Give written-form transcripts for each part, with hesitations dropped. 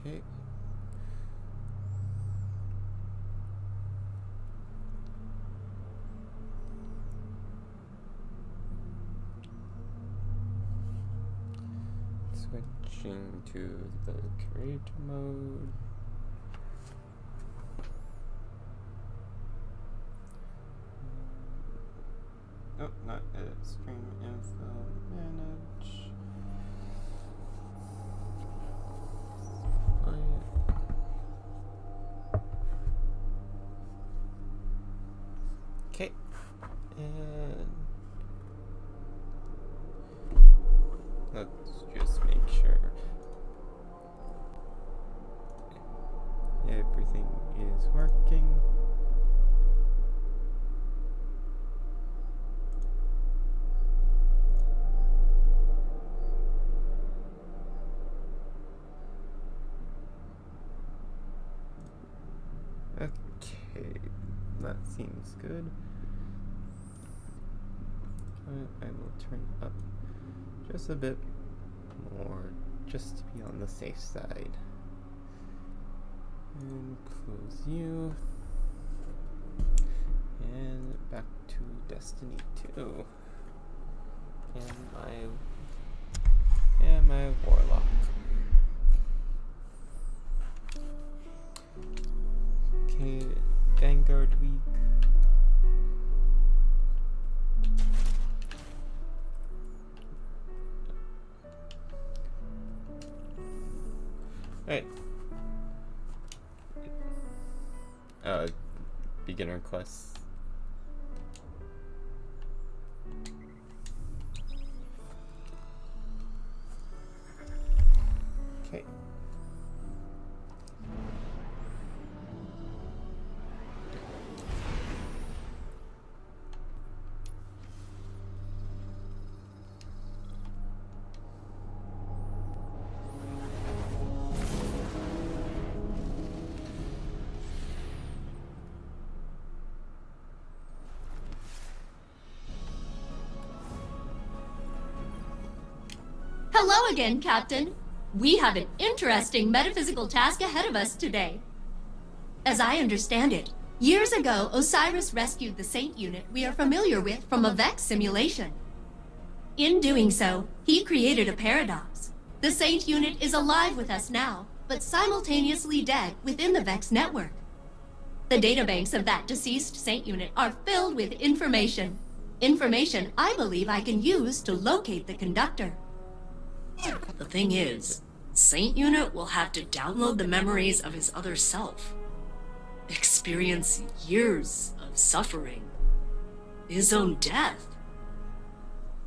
Okay. Switching to the create mode. Oh, not edit stream info. Manage. Okay. And let's just make sure everything is working. Okay, that seems good. I will turn it up just a bit more, just to be on the safe side. And close you. And back to Destiny 2. And my Warlock. Okay, Vanguard Week. Right. Beginner quests. Okay. Hello again, Captain. We have an interesting metaphysical task ahead of us today. As I understand it, years ago, Osiris rescued the Saint unit we are familiar with from a Vex simulation. In doing so, he created a paradox. The Saint unit is alive with us now, but simultaneously dead within the Vex network. The databanks of that deceased Saint unit are filled with information. Information I believe I can use to locate the Conductor. The thing is, Saint Unit will have to download the memories of his other self. Experience years of suffering. His own death.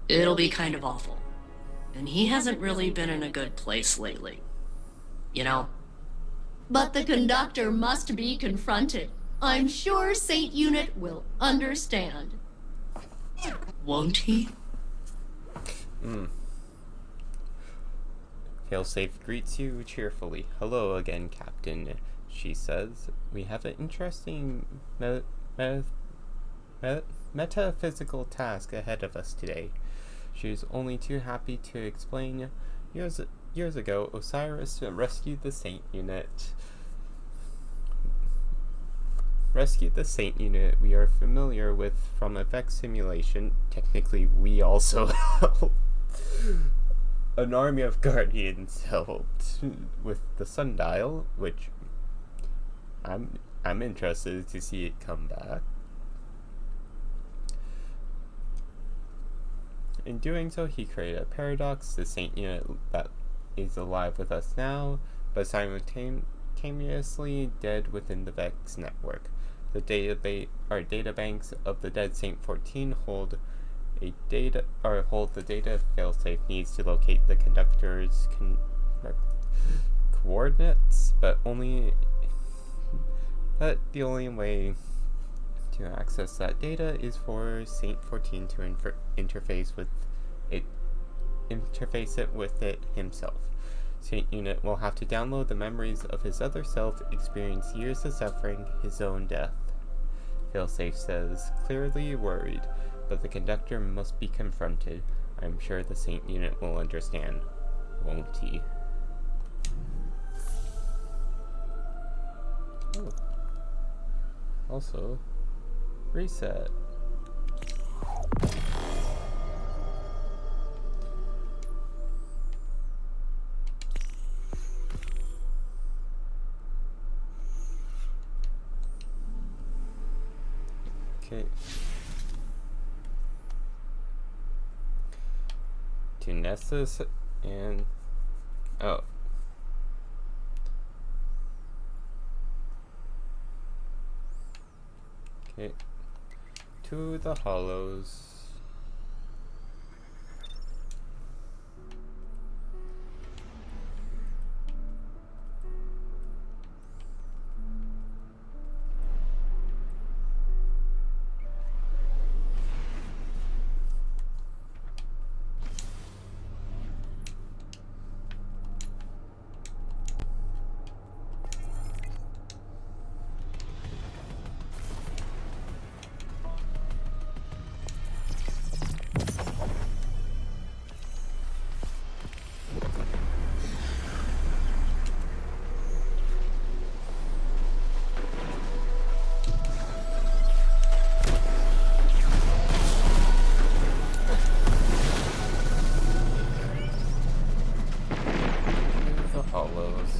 It'll be kind of awful. And he hasn't really been in a good place lately. You know? But the Conductor must be confronted. I'm sure Saint Unit will understand. Won't he? Failsafe greets you cheerfully. Hello again, Captain, she says. We have an interesting metaphysical task ahead of us today. She is only too happy to explain. Years ago, Osiris rescued the Saint unit. We are familiar with from a Vex simulation. Technically, we also helped. An army of guardians helped with the sundial, which I'm interested to see it come back. In doing so, he created a paradox, the Saint unit that is alive with us now, but simultaneously dead within the Vex network. The databanks of the dead Saint 14 hold the data Failsafe needs to locate the Conductor's coordinates, but the only way to access that data is for Saint 14 to interface it with it himself. Saint Unit will have to download the memories of his other self, experience years of suffering, his own death. Failsafe says, clearly worried, but the Conductor must be confronted. I'm sure the Saint Unit will understand, won't he? Oh. Also, reset. Okay. To Nessus and oh. Okay. To the hollows. The hollows.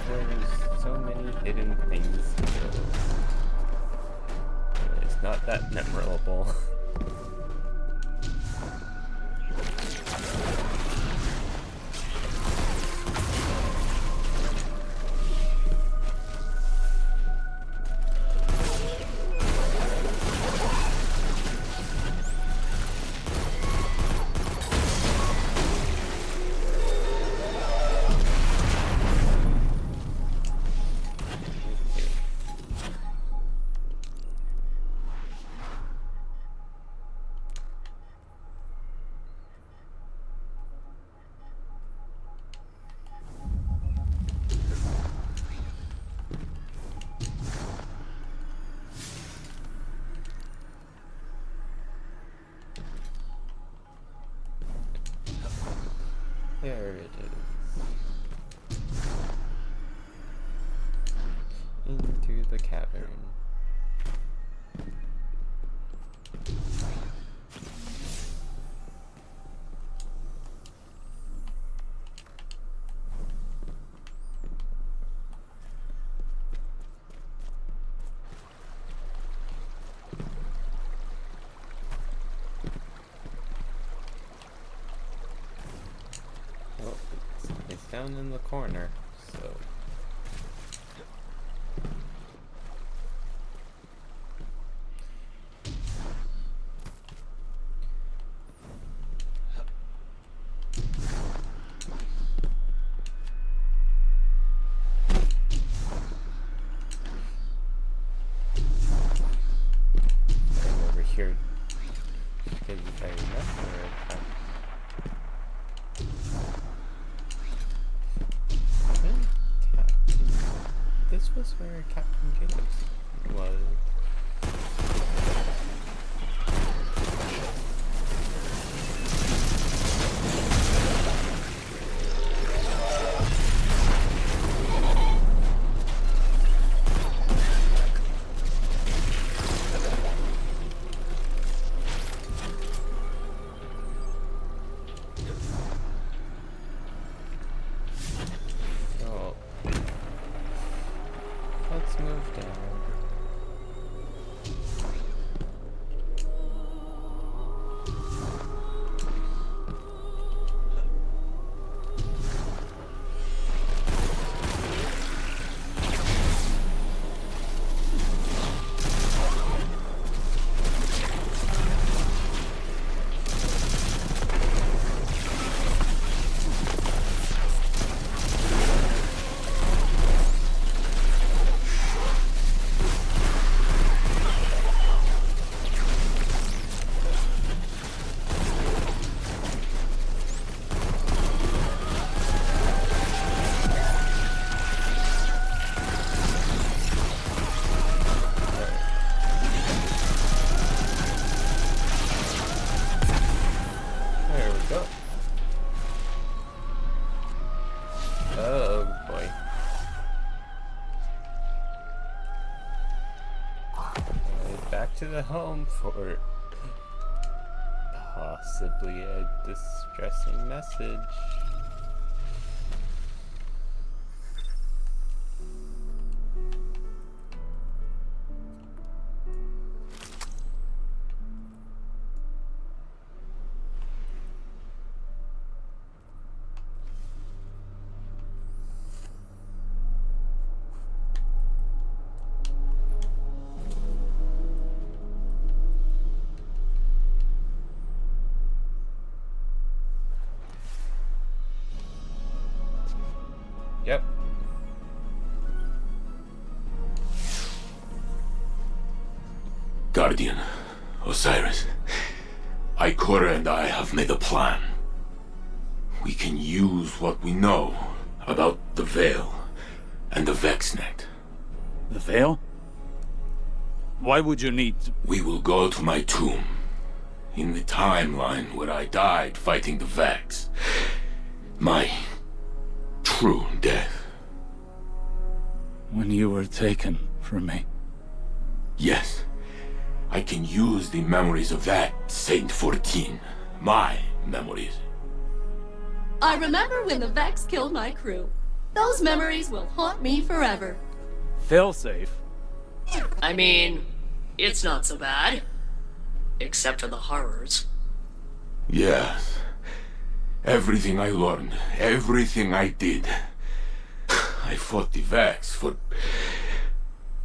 There's so many hidden things here. It's not that memorable. There it is. Into the cavern. Well, it's down in the corner, so. I'm over here because if I remember, this was where Captain Jacobs was. So, let's move down. to the home for possibly a distressing message. Yep. Guardian, Osiris, Ikora and I have made a plan. We can use what we know about the Veil and the VexNet. The Veil? Why would you need to... We will go to my tomb, in the timeline where I died fighting the Vex. My true death. when you were taken from me? Yes. I can use the memories of that Saint 14. My memories. I remember when the Vex killed my crew. Those memories will haunt me forever. Failsafe? I mean, it's not so bad. Except for the horrors. Yes. Everything I learned, everything I did. I fought the Vex for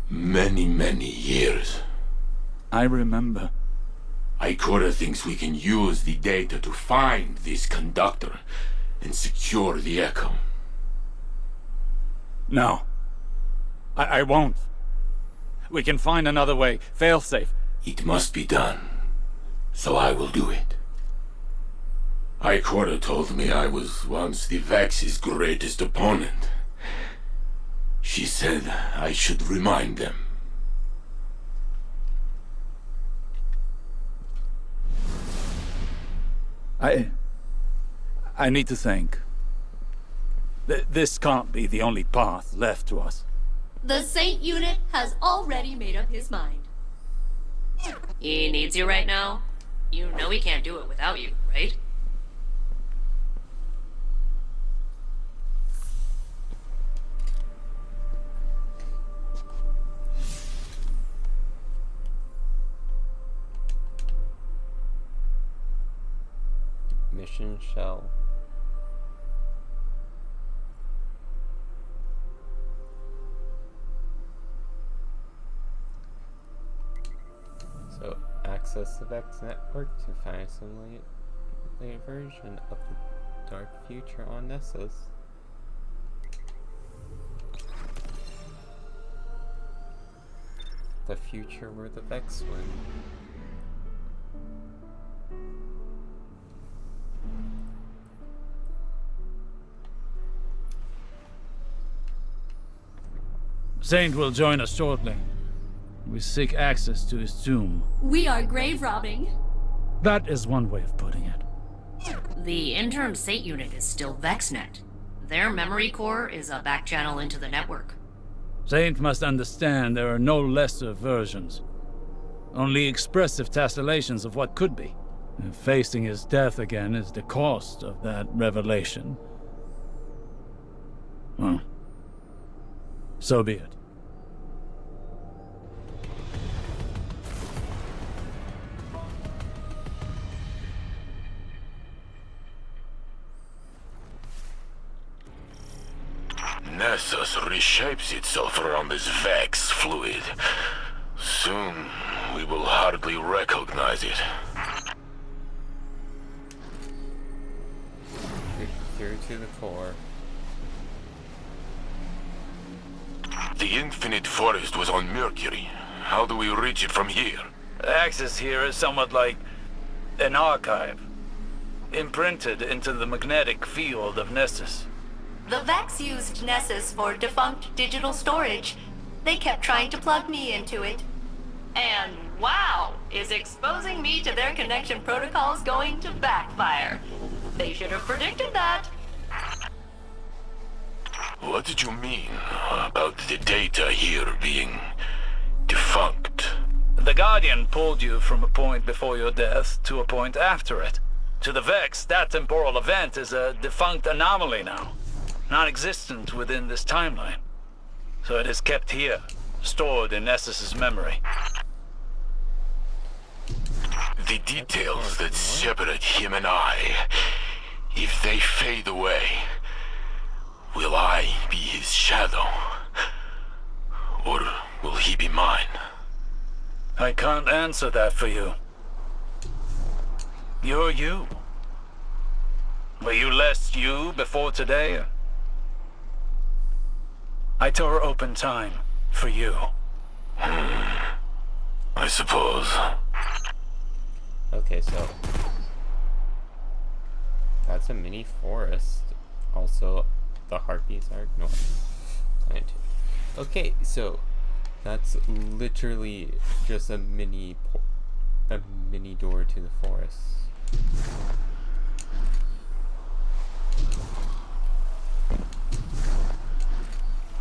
many, many years. I remember. Ikora thinks we can use the data to find this conductor and secure the Echo. No. I won't. We can find another way. Failsafe. It must be done. So I will do it. Ikora told me I was once the Vex's greatest opponent. She said I should remind them. I need to think. This can't be the only path left to us. The Saint unit has already made up his mind. He needs you right now? You know he can't do it without you, right? Mission shell. So access the Vex network to find a simulated version of the dark future on Nessus. The future where the Vex win. Saint will join us shortly. We seek access to his tomb. We are grave robbing. That is one way of putting it. The interim Saint unit is still VexNet. Their memory core is a back channel into the network. Saint must understand there are no lesser versions. Only expressive tessellations of what could be. And facing his death again is the cost of that revelation. Well, so be it. Nessus reshapes itself around this Vex fluid. Soon, we will hardly recognize it. Through to the core. The Infinite Forest was on Mercury. How do we reach it from here? Access here is somewhat like an archive, imprinted into the magnetic field of Nessus. The Vex used Nessus for defunct digital storage. They kept trying to plug me into it. And wow, is exposing me to their connection protocols going to backfire. They should have predicted that. What did you mean about the data here being defunct? The Guardian Guardian pulled you from a point before your death to a point after it. To the Vex, that temporal event is a defunct anomaly now, non-existent within this timeline. So it is kept here, stored in Nessis's memory. The details that separate him and I, if they fade away, will I be his shadow? Or will he be mine? I can't answer that for you. You're you. Were you less you before today? I tore open time for you. I suppose. Okay, so that's a mini forest. Also, the harpies are north. Okay, so that's literally just a mini door to the forest.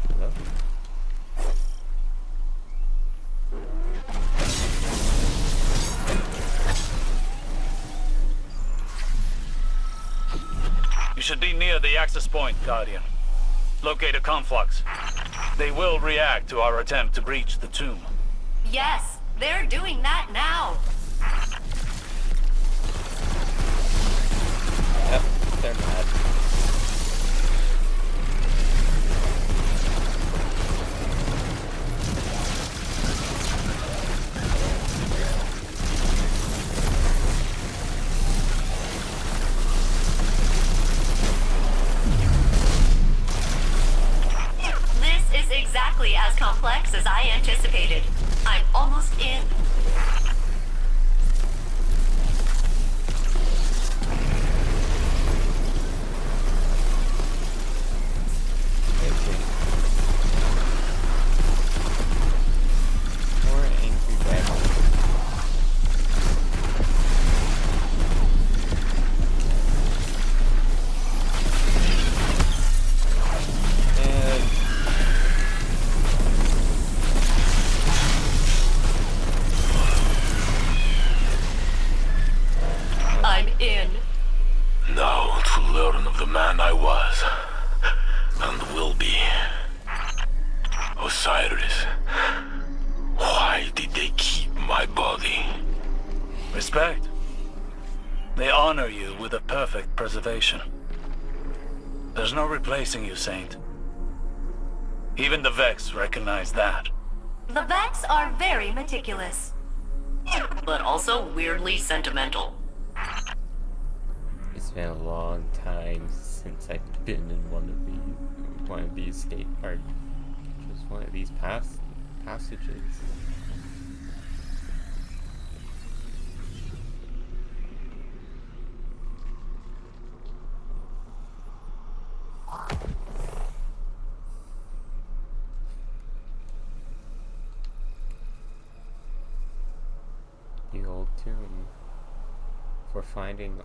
Hello? You should be near the access point, Guardian. Locate a conflux. They will react to our attempt to breach the tomb. Yes, they're doing that now. Yep, they're mad. This is exactly as complex as I anticipated. I'm almost in. More angry dragons. And I'm in. Now to learn of the man I was, and will be. Osiris, why did they keep my body? Respect. They honor you with a perfect preservation. There's no replacing you, Saint. Even the Vex recognize that. The Vex are very meticulous. But also weirdly sentimental. it's been a long time since I've been in one of these state or just one of these passages. The old tomb for finding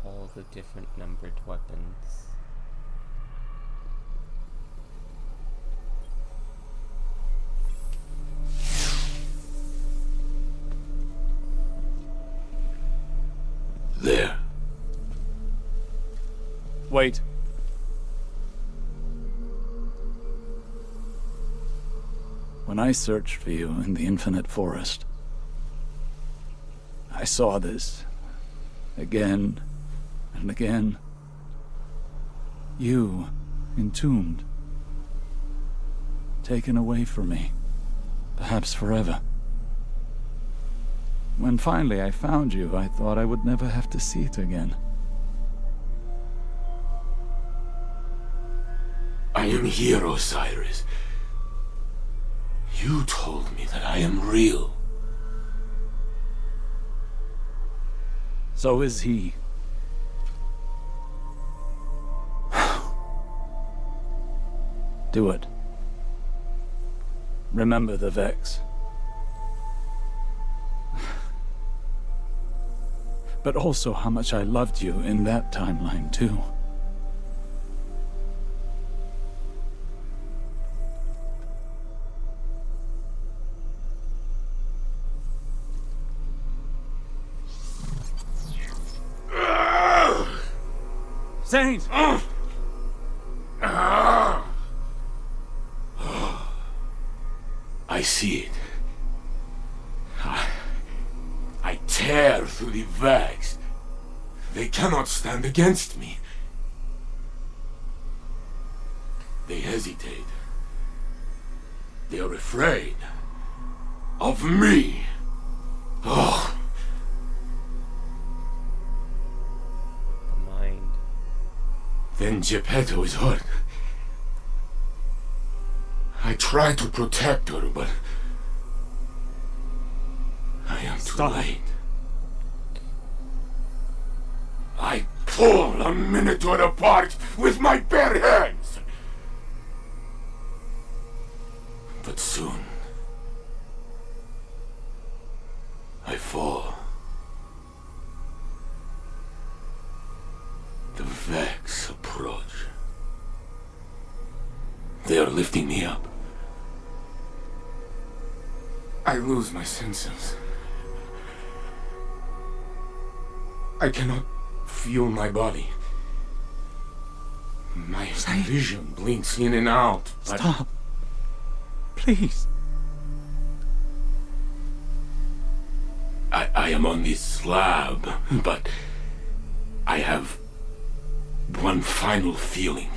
all the different numbered weapons. There. Wait. When I searched for you in the infinite forest, I saw this again and again. You, entombed, taken away from me, perhaps forever. When finally I found you, I thought I would never have to see it again. I am here, Osiris. You told me that I am real. So is he. Do it. Remember the Vex. But also how much I loved you in that timeline, too. Saint! I see it. I tear through the vex. They cannot stand against me. They hesitate. They are afraid of me. Oh. The mind. Then Geppetto is hurt. I try to protect her, but I am too late. I pull a Minotaur apart with my bare hands. But soon, I fall. The Vex approach. They are lifting me up. I lose my senses. I cannot feel my body. My vision blinks in and out, but... Stop. Please. I am on this slab, but I have one final feeling.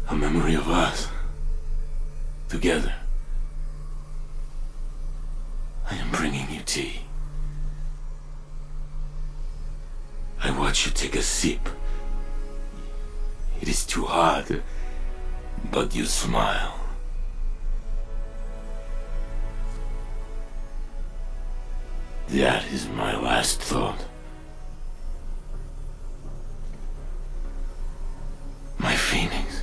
A memory of us. Together. I am bringing you tea. I watch you take a sip. It is too hard, but you smile. That is my last thought. My phoenix.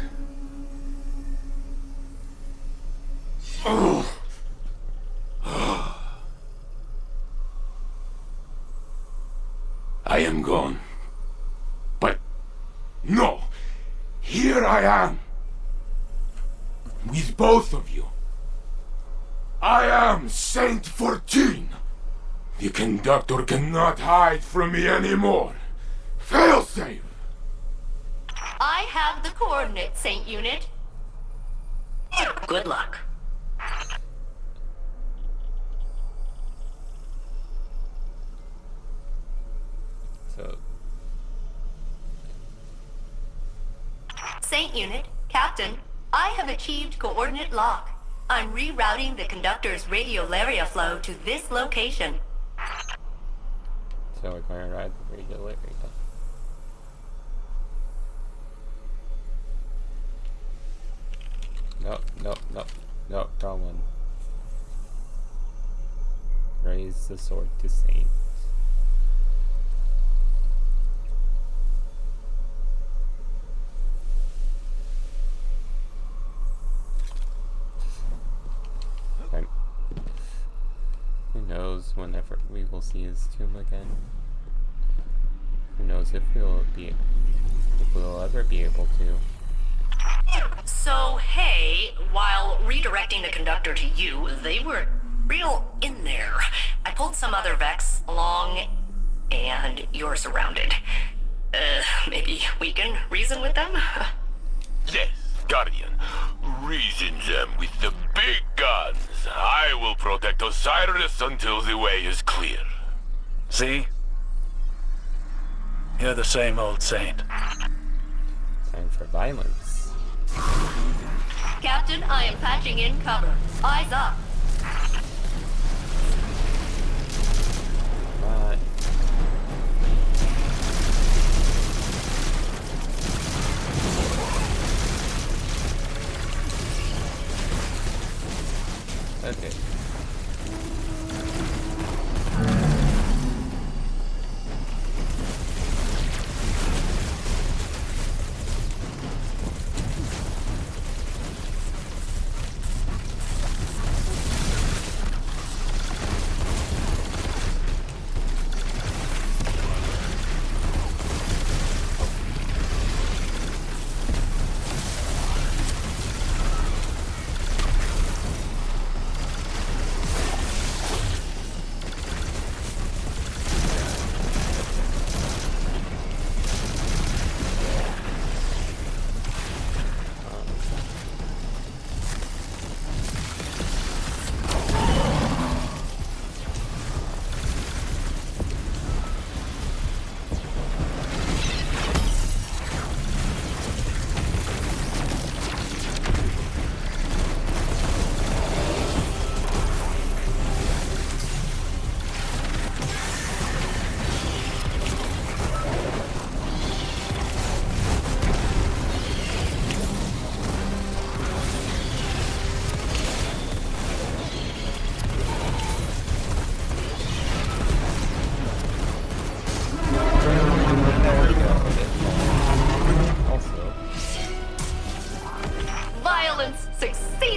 Oh. I am gone. But no, here I am. With both of you. I am Saint 14. The Conductor cannot hide from me anymore. Failsafe! I have the coordinates, Saint Unit. Good luck. So, Saint Unit, Captain, I have achieved coordinate lock. I'm rerouting the Conductor's radiolaria flow to this location. so we're going to ride the radio area. No, wrong one. Raise the sword to Saint. Okay. Who knows whenever we will see his tomb again? Who knows if we'll ever be able to. So, hey, while redirecting the Conductor to you, they were real in there. I pulled some other Vex along, and you're surrounded. Maybe we can reason with them? Yes, Guardian. Reason them with the big guns. I will protect Osiris until the way is clear. See? You're the same old saint. Time for violence. Captain, I am patching in cover. Eyes up. But okay.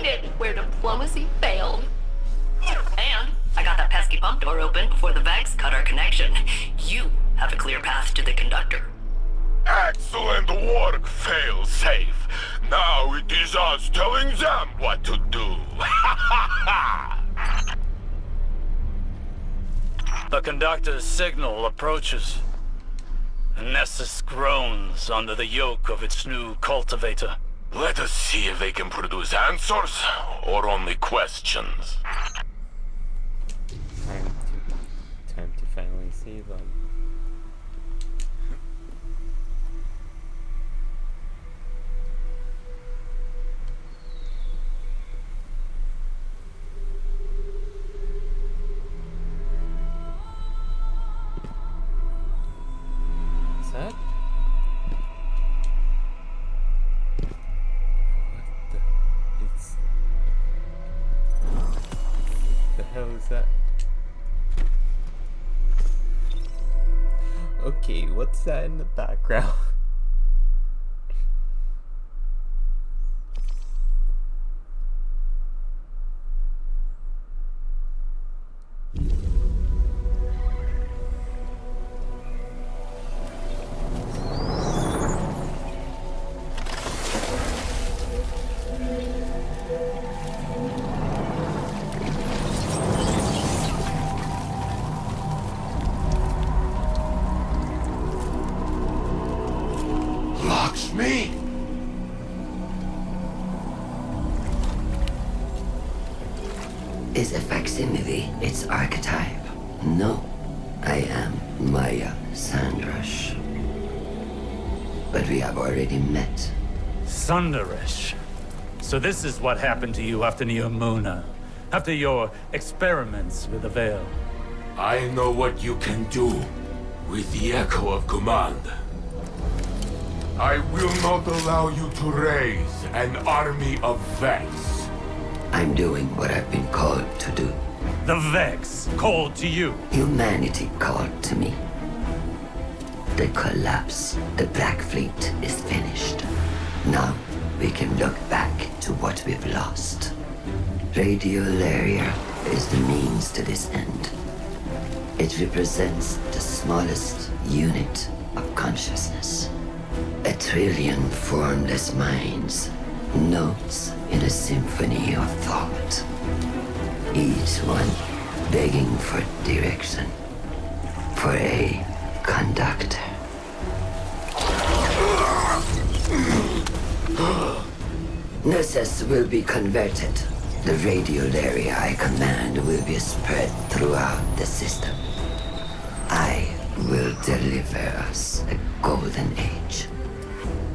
succeeded where diplomacy failed. And I got that pesky pump door open before the Vex cut our connection. You have a clear path to the Conductor. Excellent work, fail-safe. Now it is us telling them what to do. The Conductor's signal approaches. Nessus groans under the yoke of its new cultivator. Let us see if they can produce answers or only questions. Time to finally see them. Is that? What the? It's. What the hell is that? Okay, what's that in the background? Lakshmi? Is a facsimile its archetype? No, I am Maya Sandrash. But we have already met. Sundarish. So this is what happened to you after Neomuna, after your experiments with the Veil. I know what you can do with the echo of command. I will not allow you to raise an army of Vex. I'm doing what I've been called to do. The Vex called to you. Humanity called to me. The collapse, the Black Fleet is finished. Now we can look back to what we've lost. Radiolaria is the means to this end. It represents the smallest unit of consciousness. 1 trillion formless minds, notes in a symphony of thought. Each one begging for direction, for a conductor. Nessus will be converted. The radiolaria I command will be spread throughout the system. I will deliver us a golden age.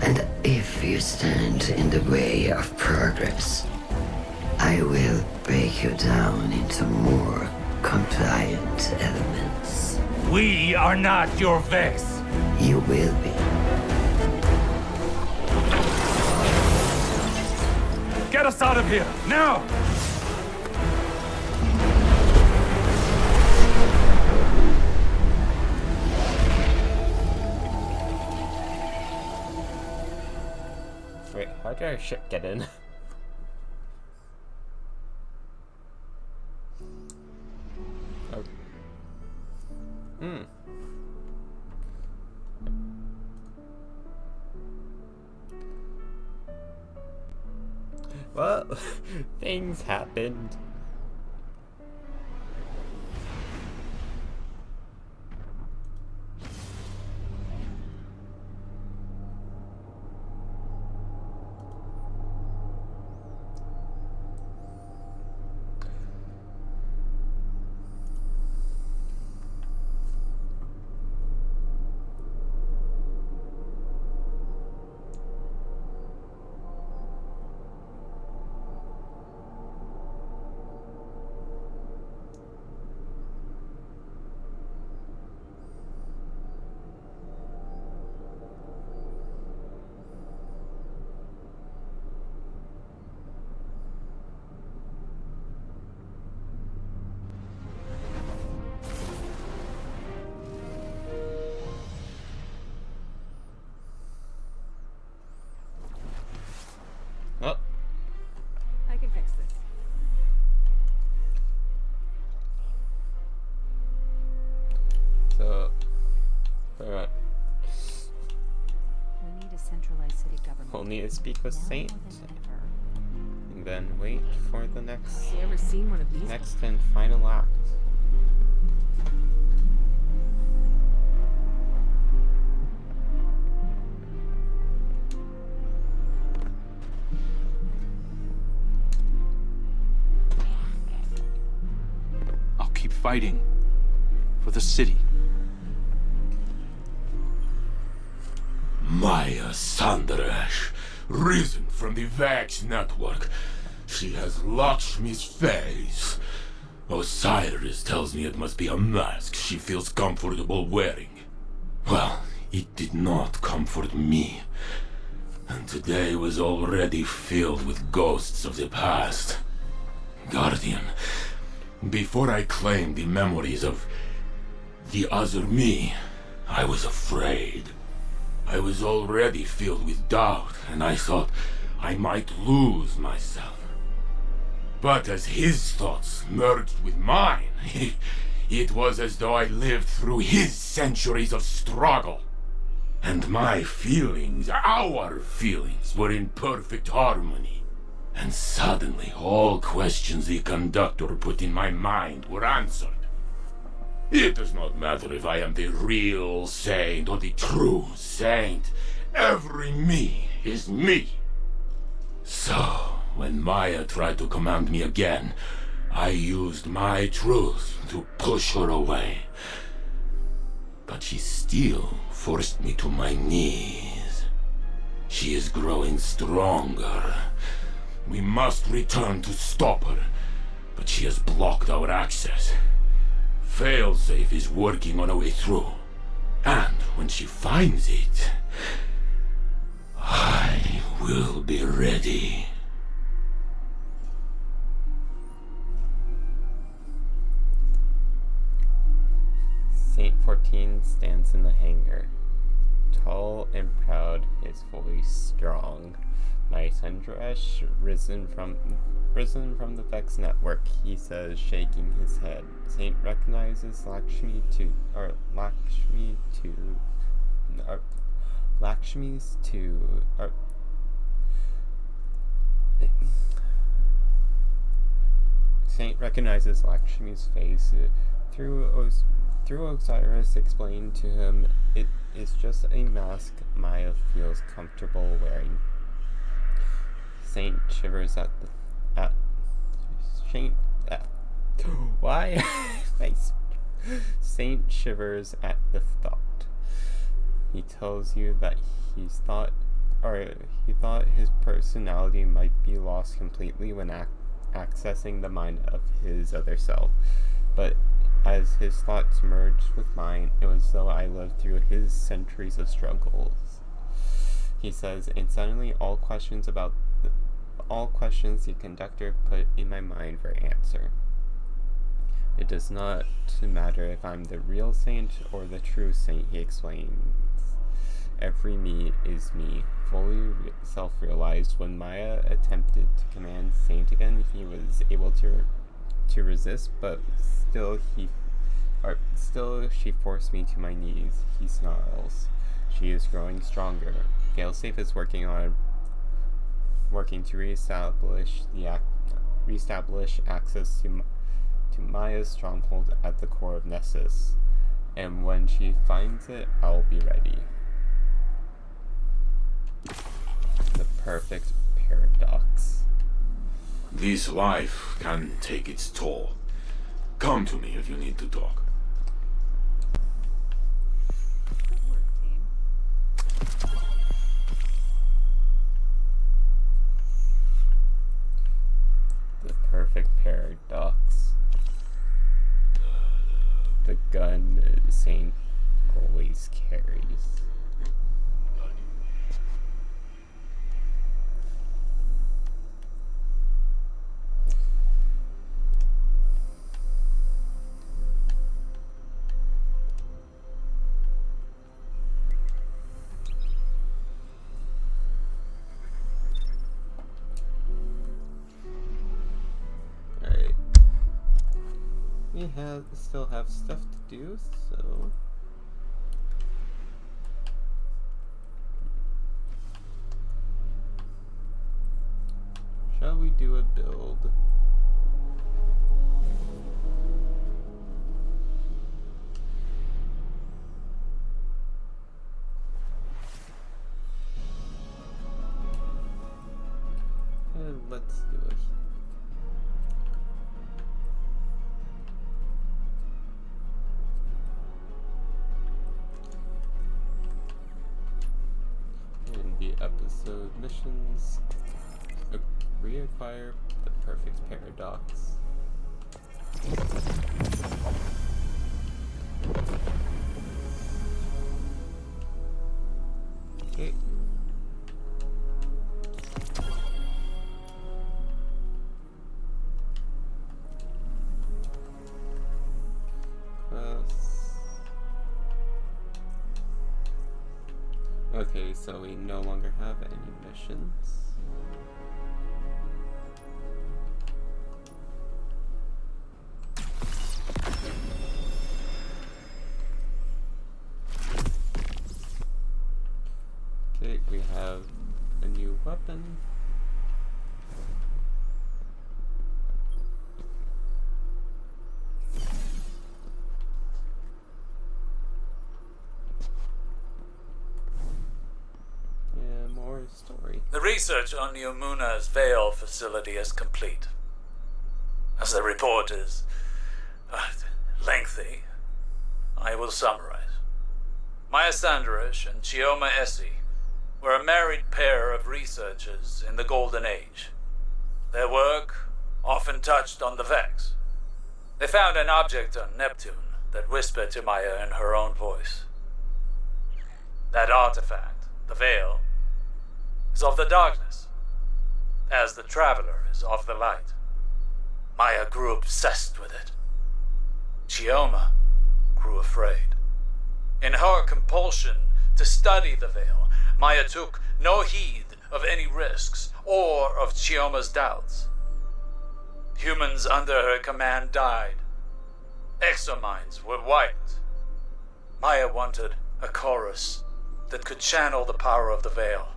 And if you stand in the way of progress, I will break you down into more compliant elements. We are not your Vex. You will be. Get us out of here, now! Wait, how did our ship get in? Oh. Hmm. Well, things happened. Alright. We need a centralized city government. We'll need to speak with Now Saint. more than ever. And then wait for the next You ever seen one of these? and final act. I'll keep fighting for the city. Maya Sandaresh, risen from the Vax network. She has Lakshmi's face. Osiris tells me it must be a mask she feels comfortable wearing. Well, it did not comfort me. And today was already filled with ghosts of the past. Guardian, before I claimed the memories of the other me, I was afraid. I was already filled with doubt, and I thought I might lose myself. But as his thoughts merged with mine, it was as though I lived through his centuries of struggle. And my feelings, our feelings, were in perfect harmony. And suddenly, all questions the Conductor put in my mind were answered. It does not matter if I am the real saint or the true saint. Every me is me. So, when Maya tried to command me again, I used my truth to push her away. But she still forced me to my knees. She is growing stronger. We must return to stop her, but she has blocked our access. Failsafe is working on a way through. And when she finds it, I will be ready. Saint 14 stands in the hangar. Tall and proud, his voice strong. My Sandrash, risen from the Vex network, he says, shaking his head. Saint recognizes Lakshmi's Saint recognizes Lakshmi's face through Osiris explained to him it is just a mask Maya feels comfortable wearing. Saint shivers Saint shivers at the thought. He tells you that he thought his personality might be lost completely when accessing the mind of his other self, but as his thoughts merged with mine, it was as though I lived through his centuries of struggles. He says, and suddenly all questions the Conductor put in my mind were answered. It does not matter if I'm the real saint or the true saint, he explains. Every me is me, fully self-realized. When Maya attempted to command Saint again, he was able to resist, but still she forced me to my knees. He snarls. She is growing stronger. Failsafe is working to reestablish access to Maya's stronghold at the core of Nessus, and when she finds it, I'll be ready. The perfect paradox. This life can take its toll. Come to me if you need to talk. Good work, team. The perfect paradox. The gun Saint always carries. Alright. We still have stuff to do, so do a build. Let's do it. In the episode missions, reacquire the perfect paradox. Okay. Okay, so we no longer have any missions. Okay, we have a new weapon. More story. The research on Yomuna's Veil facility is complete. As the report is lengthy, I will summarize. Maya Sandarish and Chioma Essie were a married pair of researchers in the Golden Age. Their work often touched on the Vex. They found an object on Neptune that whispered to Maya in her own voice. That artifact, the Veil, is of the darkness, as the Traveler is of the light. Maya grew obsessed with it. Chioma grew afraid. In her compulsion to study the Veil, Maya took no heed of any risks or of Chioma's doubts. Humans under her command died. Exominds were wiped. Maya wanted a chorus that could channel the power of the Veil.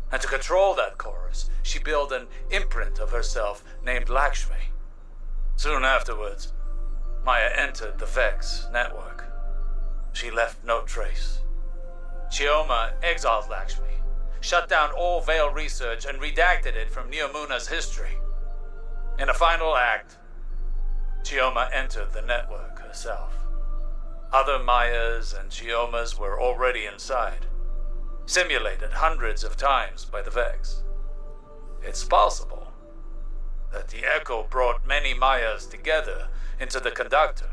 And to control that chorus, she built an imprint of herself named Lakshmi. Soon afterwards, Maya entered the Vex network. She left no trace. Chioma exiled Lakshmi, shut down all Veil research, and redacted it from Neomuna's history. In a final act, Chioma entered the network herself. Other Mayas and Chiomas were already inside, simulated hundreds of times by the Vex. It's possible that the Echo brought many Mayas together into the Conductor.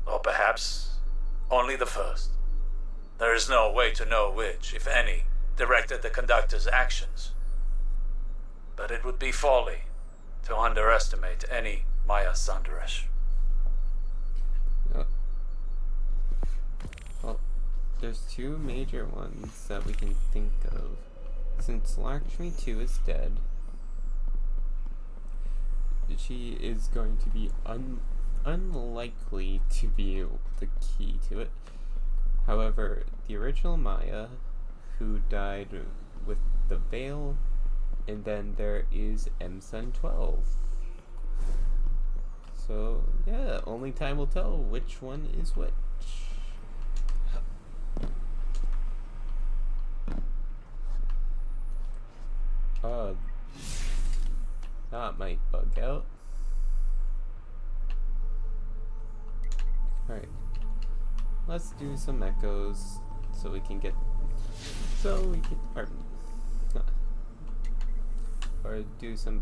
Or perhaps only the first. There is no way to know which, if any, directed the Conductor's actions. But it would be folly to underestimate any Maya Sandarish. Well, there's two major ones that we can think of. Since Lakshmi 2 is dead, she is going to be unlikely to be the key to it. However, the original Maya, who died with the Veil, and then there is M-Sun 12. So, yeah, only time will tell which one is which. That might bug out. Alright. Let's do some echoes so we can or do some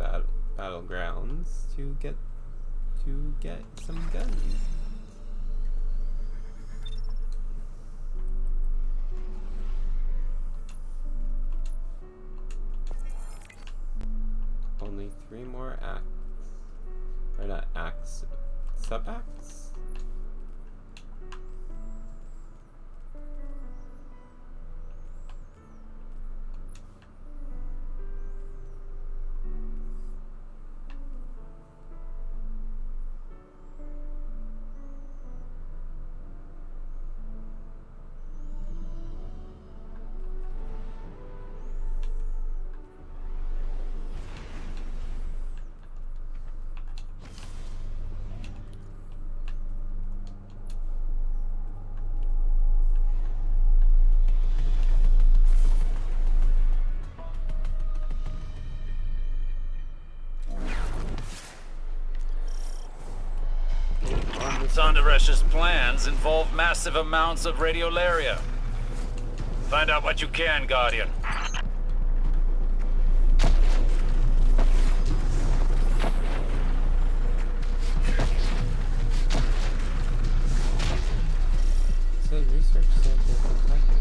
battlegrounds to get some guns. Only 3 more acts. Or not acts, sub-acts? Sonderesh's plans involve massive amounts of radiolaria. Find out what you can, Guardian. So research sample detected.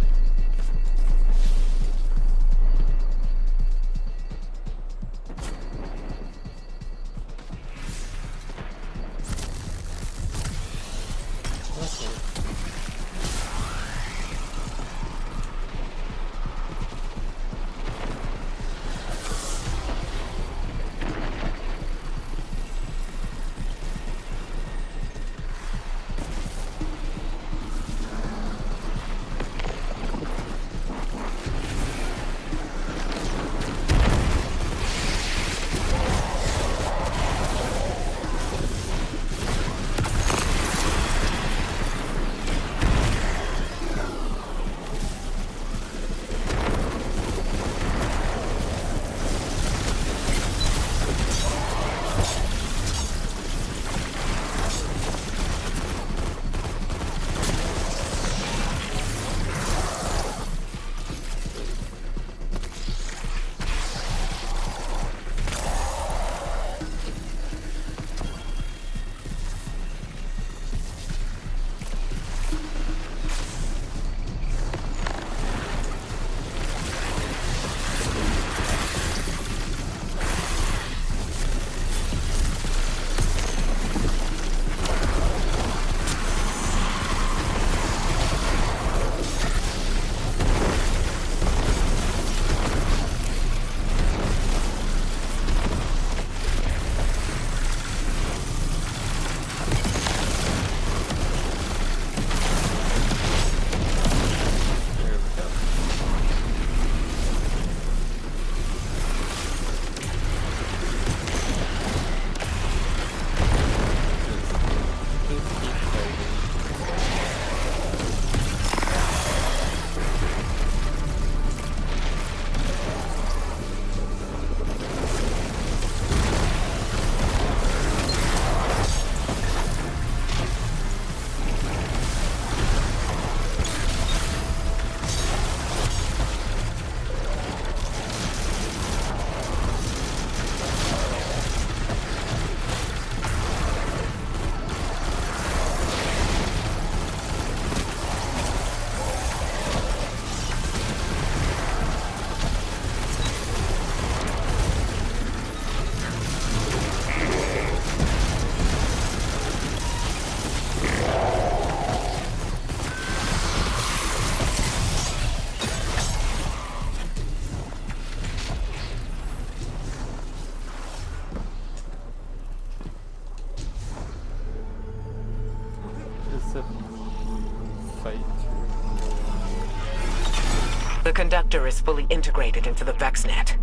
The Conductor is fully integrated into the VexNet.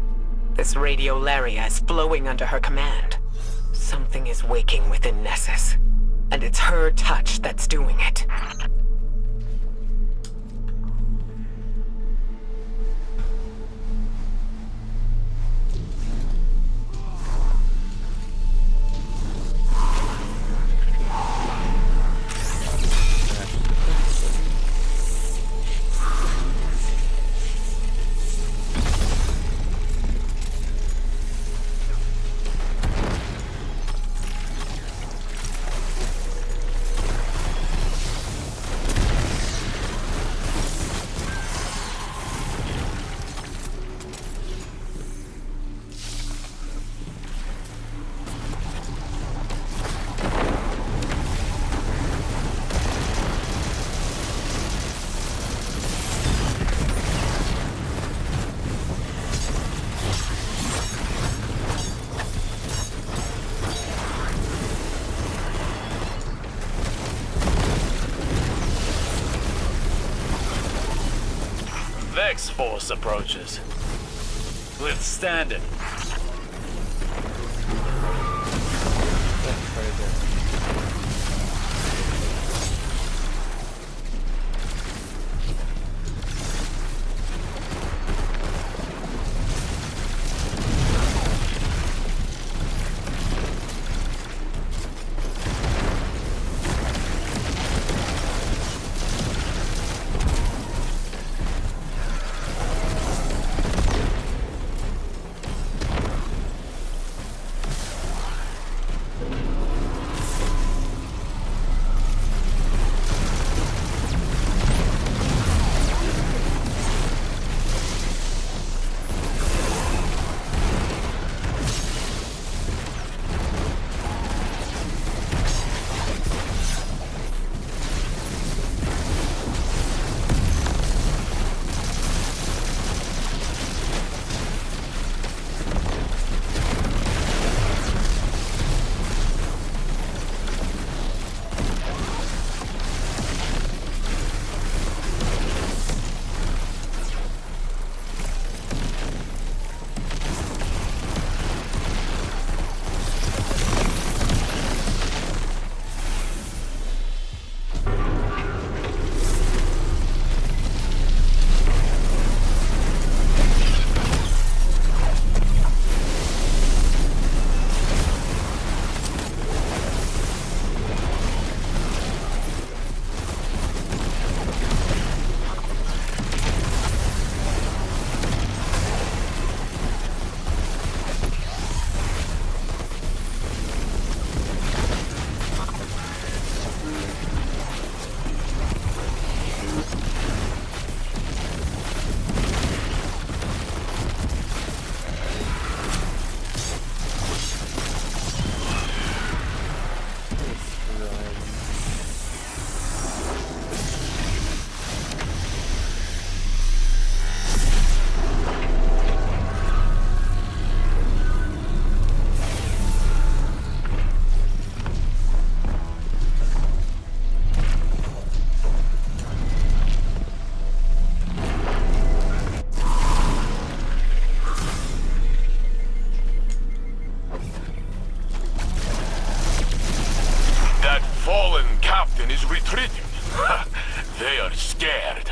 This radiolaria is flowing under her command. Something is waking within Nessus, and it's her touch that's doing it. Vex force approaches. Withstand it. fallen captain is retreating. They are scared.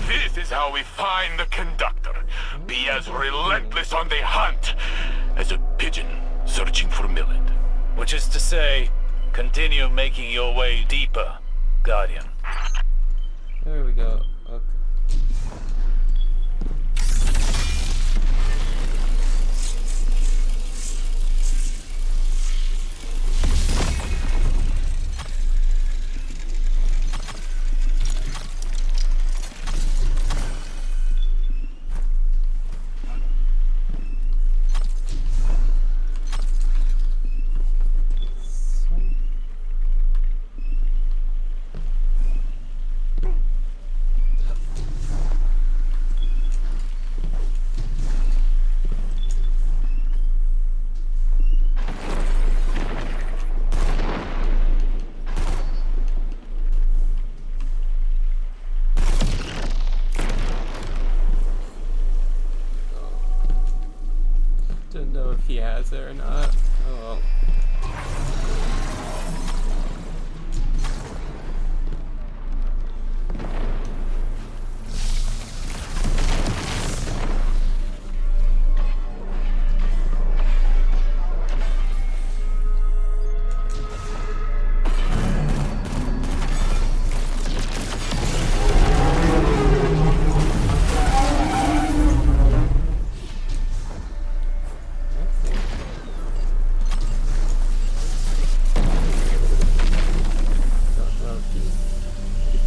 This is how we find the Conductor. Be as relentless on the hunt as a pigeon searching for millet. Which is to say, continue making your way deeper, Guardian. There we go. Okay. Don't know if he has it or not. Oh well.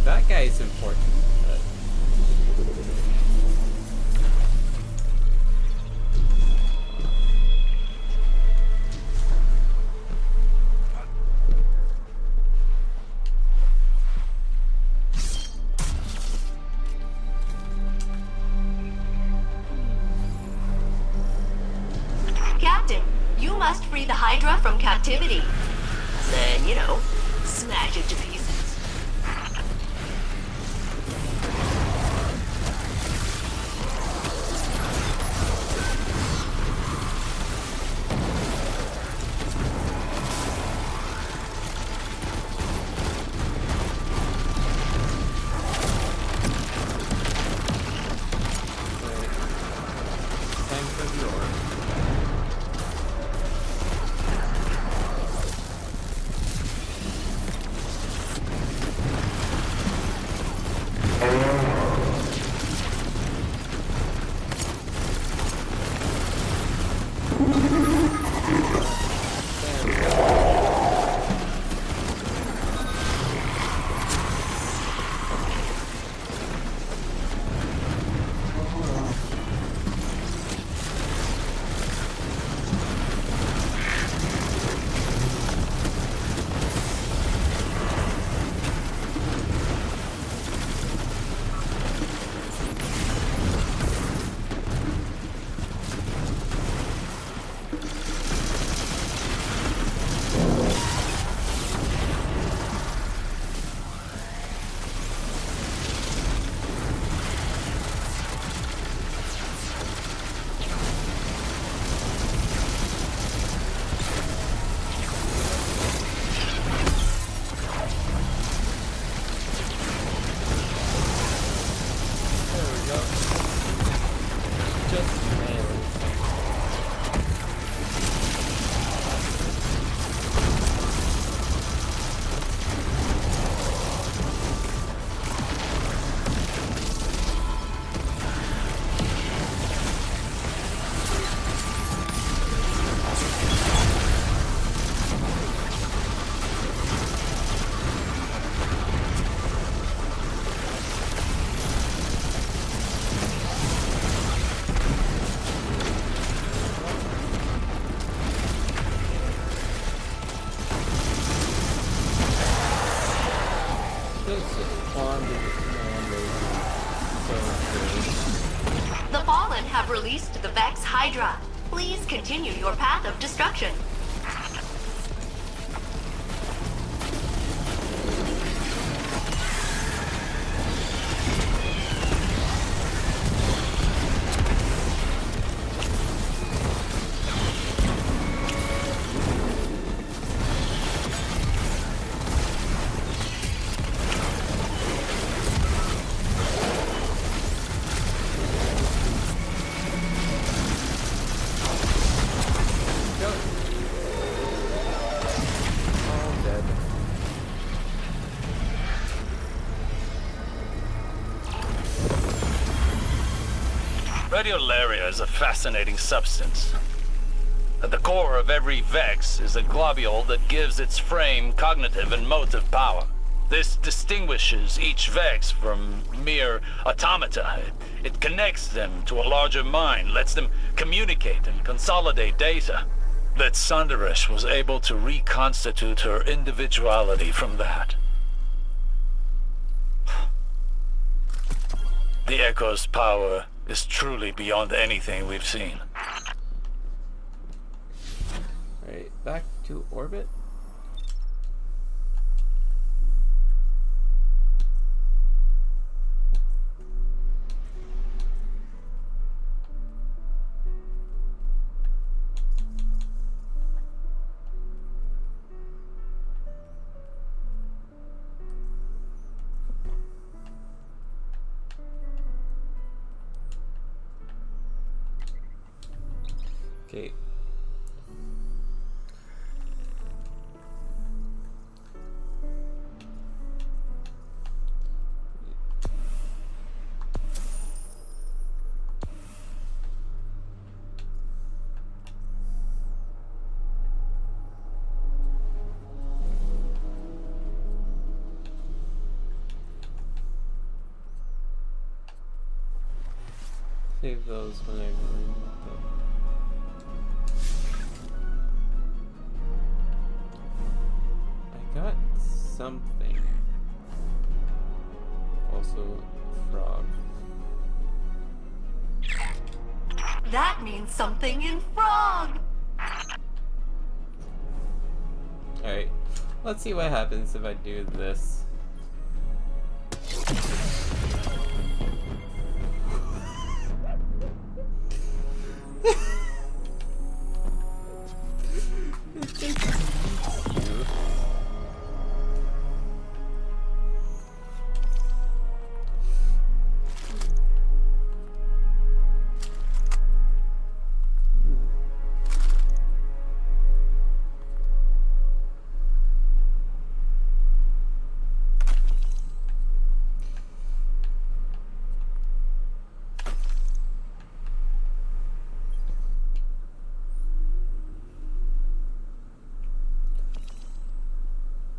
That guy is important. Captain, you must free the Hydra from captivity. Then, you know, smash it to pieces. Time for the orb. The Fallen have released the Vex Hydra. Please continue your path of destruction. Radiolaria is a fascinating substance. At the core of every Vex is a globule that gives its frame cognitive and motive power. This distinguishes each Vex from mere automata. It connects them to a larger mind, lets them communicate and consolidate data. That Sundarish was able to reconstitute her individuality from that. The Echo's power is truly beyond anything we've seen. Right, back to orbit. Okay. Save those when I remove them. I got something. Also, frog. That means something in frog! Alright, let's see what happens if I do this.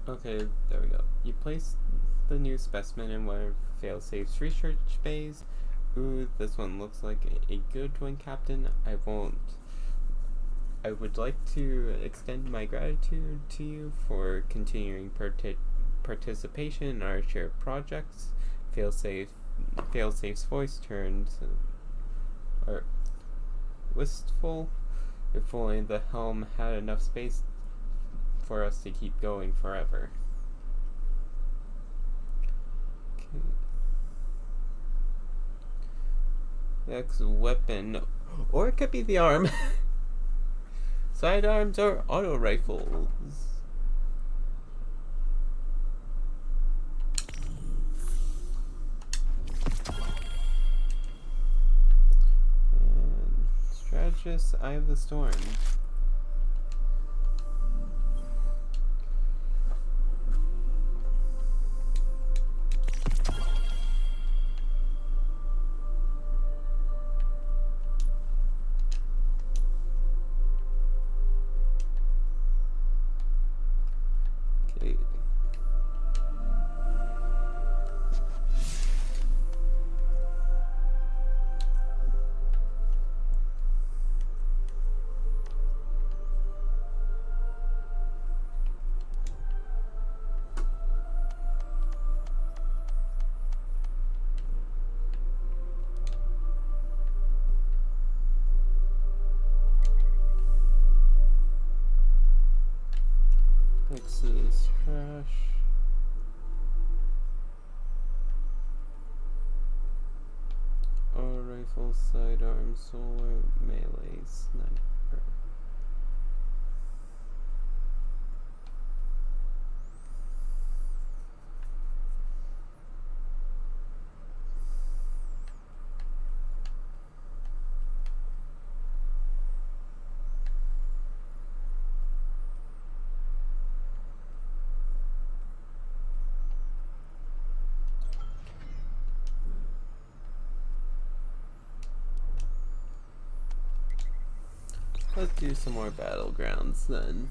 Okay, there we go. You place the new specimen in one of Failsafe's research bays. Ooh, this one looks like a good one, Captain. I would like to extend my gratitude to you for continuing participation in our shared projects. Failsafe's voice turned wistful. If only the helm had enough space for us to keep going forever. Okay. Next weapon, or it could be the arm. Sidearms or auto rifles. And Strategist, Eye of the Storm. Nexus crash. Auto rifle, sidearm, solar, melee, sniper. Let's do some more battlegrounds then.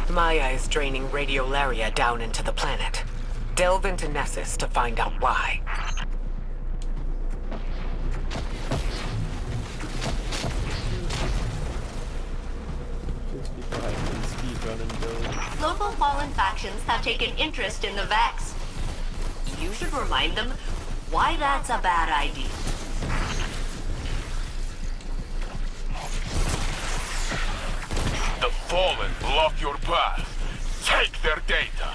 Maya is draining radiolaria down into the planet. Delve into Nessus to find out why. Just before I can speedrun and build. Local fallen factions have taken interest in the Vex. You should remind them why that's a bad idea. The Fallen block your path. Take their data.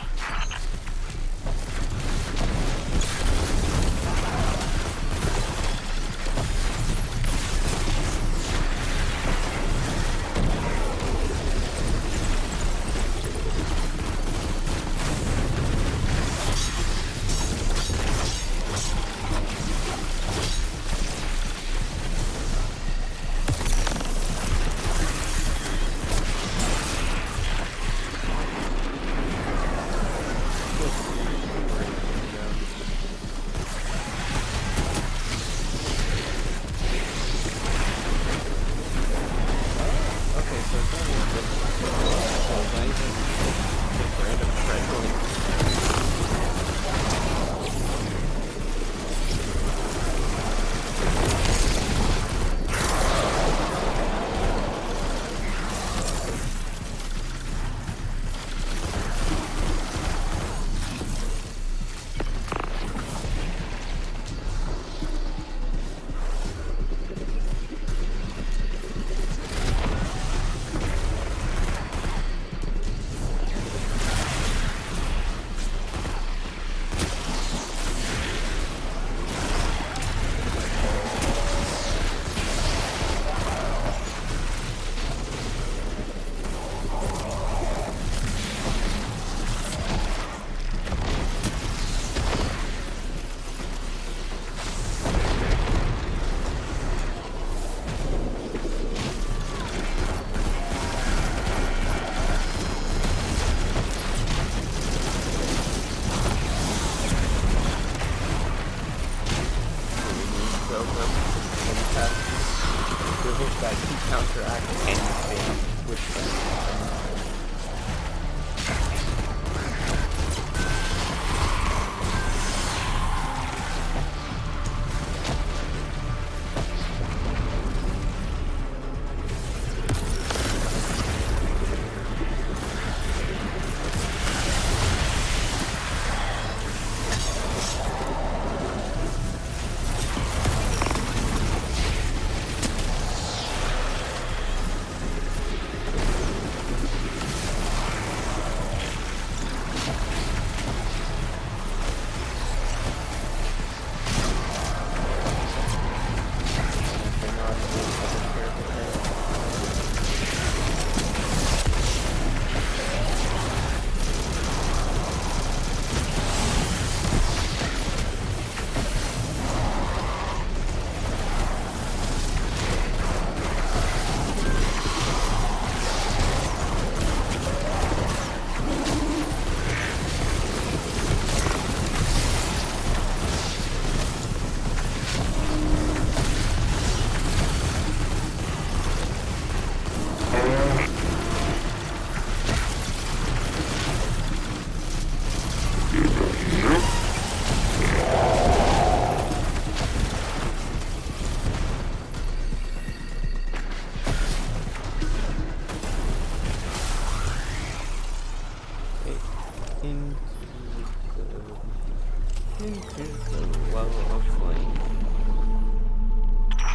That to counteract anything with them.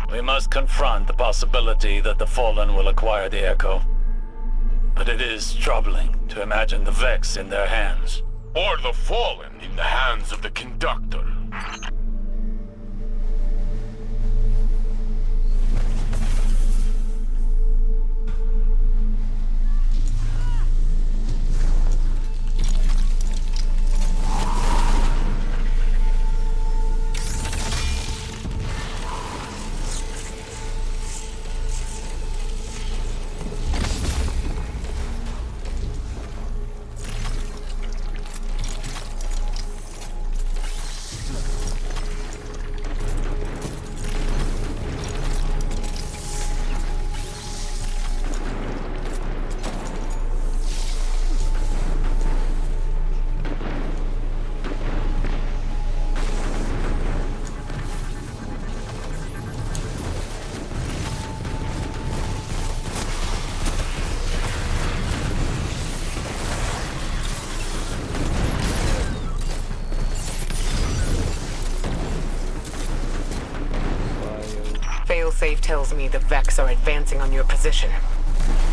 We must confront the possibility that the Fallen will acquire the Echo. But it is troubling to imagine the Vex in their hands. Or the Fallen in the hands of the Conductor. Failsafe tells me the Vex are advancing on your position.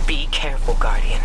Be careful, Guardian.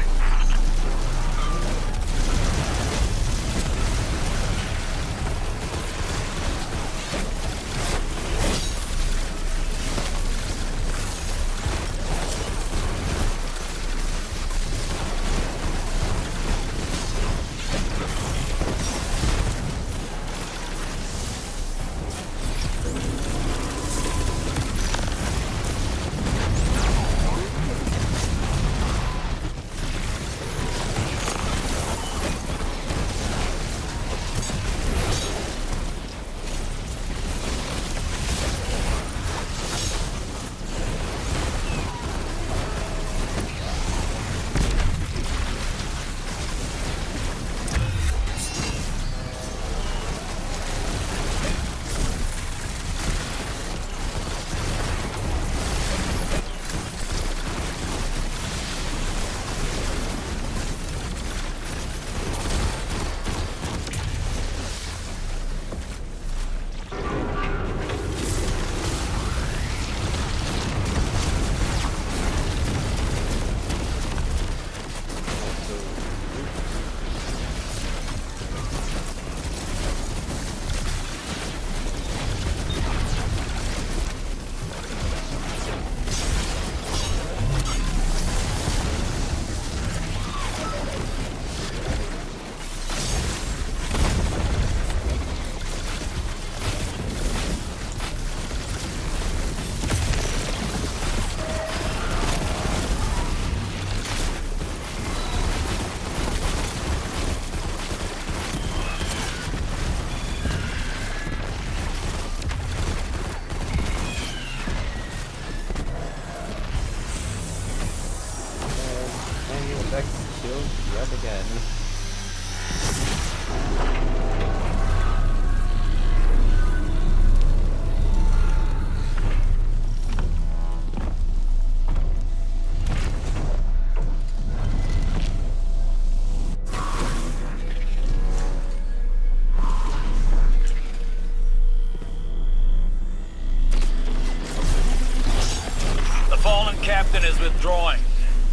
Captain is withdrawing.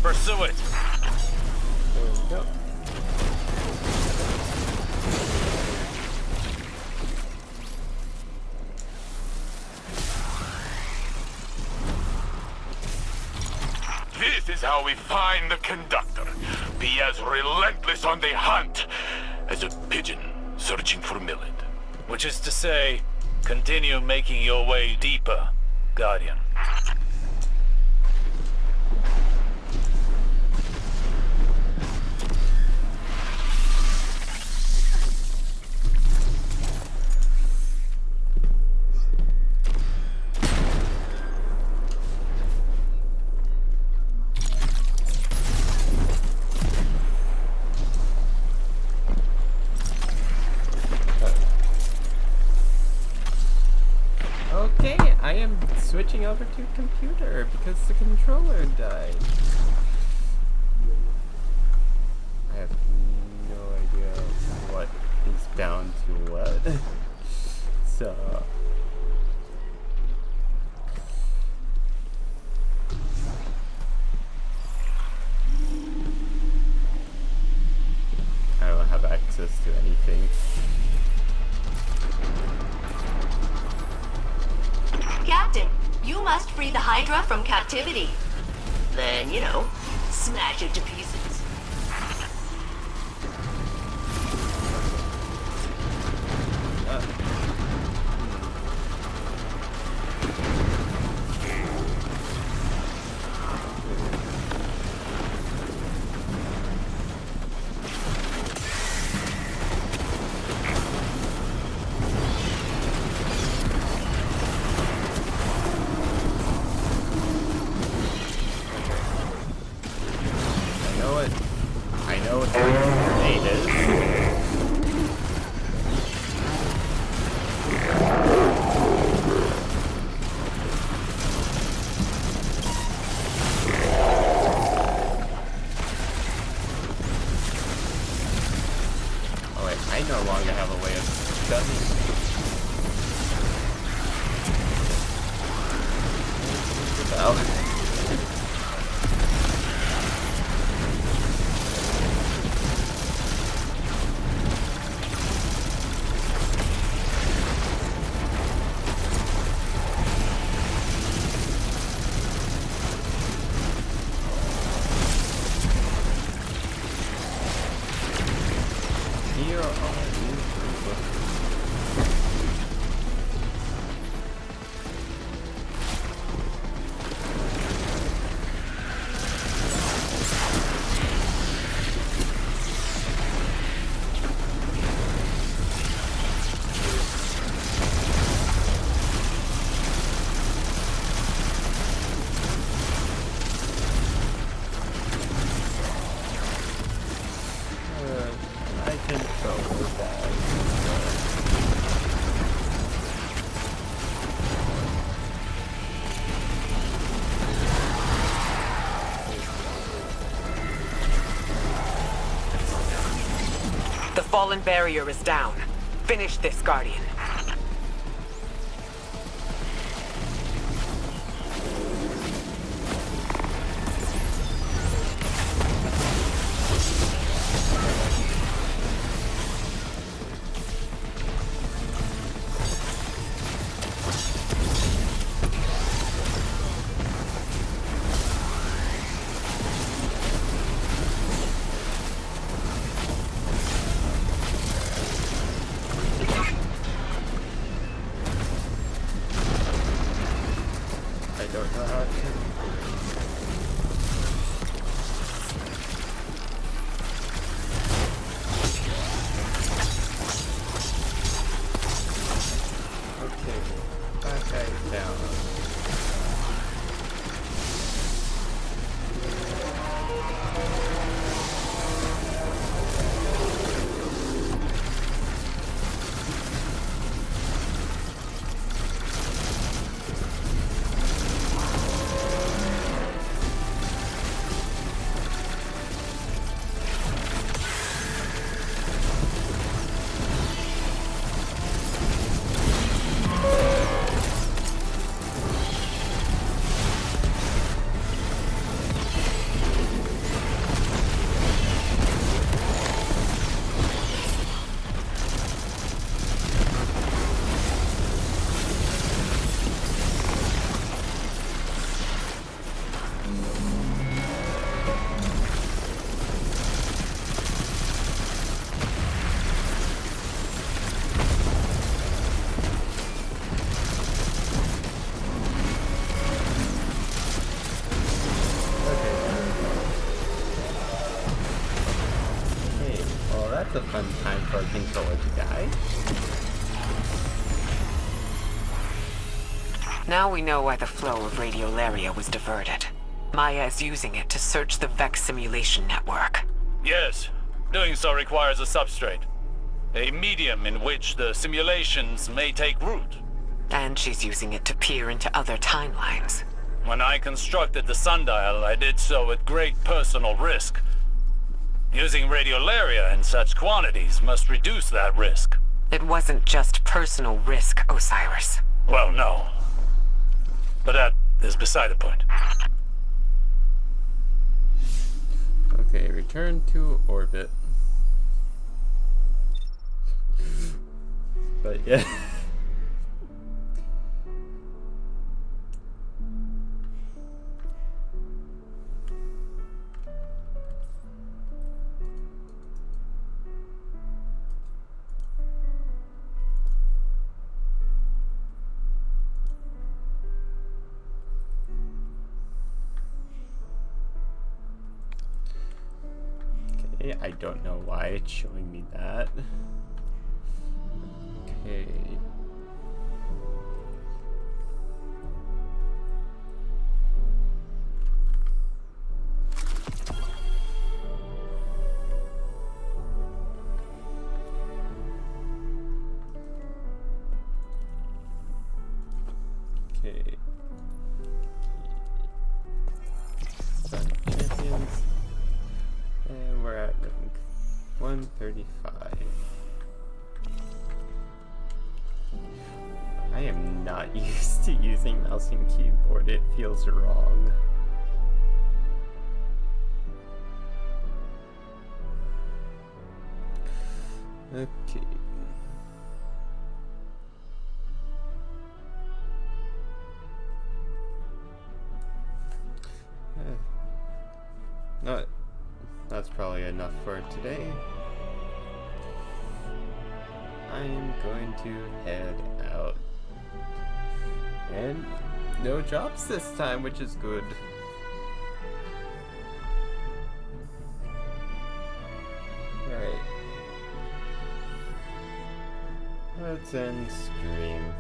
Pursue it. There we go. This is how we find the Conductor. Be as relentless on the hunt as a pigeon searching for millet. Which is to say, continue making your way deeper, Guardian. Okay, I am switching over to computer because the controller died. I have no idea what is bound to what. So You must free the Hydra from captivity. Then, smash it to pieces. I know what the grenade is. Oh wait, I no longer have a way of stunning. Oh. Here are I can go with that. The fallen barrier is down. Finish this, Guardian. I don't know how to. Okay, that guy's down. Okay, well that's a fun time for a controller to die. Now we know why the flow of radiolaria was diverted. Maya is using it to search the Vex simulation network. Yes, doing so requires a substrate. A medium in which the simulations may take root. And she's using it to peer into other timelines. When I constructed the sundial, I did so at great personal risk. Using radiolaria in such quantities must reduce that risk. It wasn't just personal risk, Osiris. Well, no. But that is beside the point. Okay, return to orbit. But yeah. I don't know why it's showing me that. Okay. Okay. Done champions. And we're at rank 135. I am not used to using mouse and keyboard. It feels wrong. Okay. No, that's probably enough for today. I'm going to head out. And no jobs this time, which is good. Alright. Let's end stream.